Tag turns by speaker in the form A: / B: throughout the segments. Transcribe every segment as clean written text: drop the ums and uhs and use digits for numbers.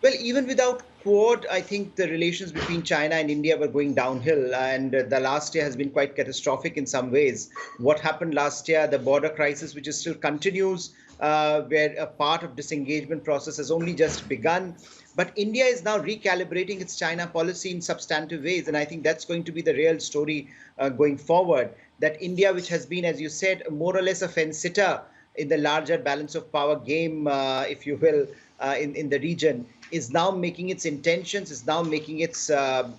A: Well, even without Quad, I think the relations between China and India were going downhill, and the last year has been quite catastrophic in some ways. What happened last year, the border crisis, which is still continues, where a part of disengagement process has only just begun. But India is now recalibrating its China policy in substantive ways, and I think that's going to be the real story going forward. That India, which has been, as you said, more or less a fence sitter in the larger balance of power game, if you will, in the region, is now making its intentions, is now making its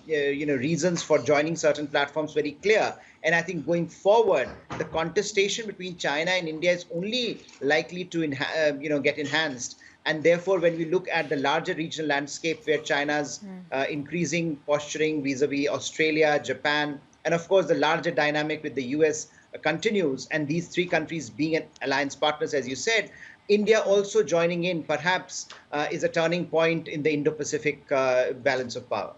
A: reasons for joining certain platforms very clear. And I think going forward, the contestation between China and India is only likely to get enhanced. And therefore, when we look at the larger regional landscape where China's increasing posturing vis-a-vis Australia, Japan, and of course the larger dynamic with the US continues, and these three countries being an alliance partners, as you said, India also joining in perhaps is a turning point in the Indo-Pacific balance of power.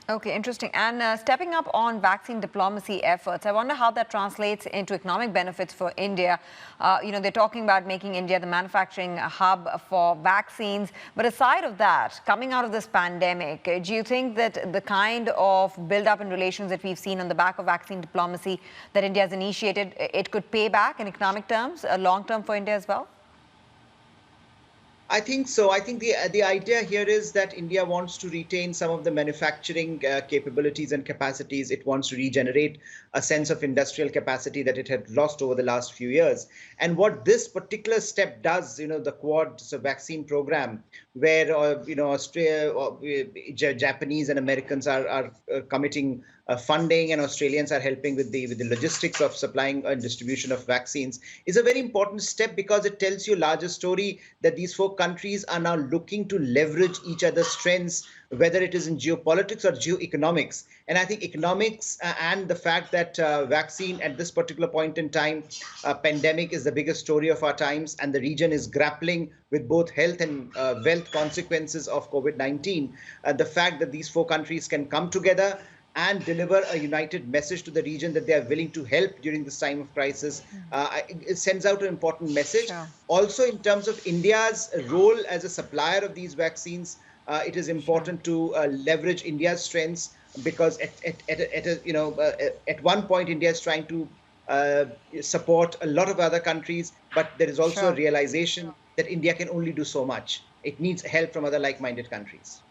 B: Okay, interesting. And stepping up on vaccine diplomacy efforts, I wonder how that translates into economic benefits for India. They're talking about making India the manufacturing hub for vaccines. But aside of that, coming out of this pandemic, do you think that the kind of build-up in relations that we've seen on the back of vaccine diplomacy that India has initiated, it could pay back in economic terms, long-term for India as well?
A: I think so. I think the idea here is that India wants to retain some of the manufacturing capabilities and capacities. It wants to regenerate a sense of industrial capacity that it had lost over the last few years. And what this particular step does, the Quad vaccine program, where Australia, Japanese and Americans are committing funding, and Australians are helping with the logistics of supplying and distribution of vaccines, is a very important step, because it tells you a larger story that these four countries are now looking to leverage each other's strengths, whether it is in geopolitics or geoeconomics. And I think economics and the fact that vaccine at this particular point in time, pandemic is the biggest story of our times, and the region is grappling with both health and wealth consequences of COVID-19. The fact that these four countries can come together and deliver a united message to the region that they are willing to help during this time of crisis, it sends out an important message.
B: Sure.
A: Also, in terms of India's role as a supplier of these vaccines, it is important to leverage India's strengths, because at one point India is trying to support a lot of other countries, but there is also a realization that India can only do so much. It needs help from other like-minded countries.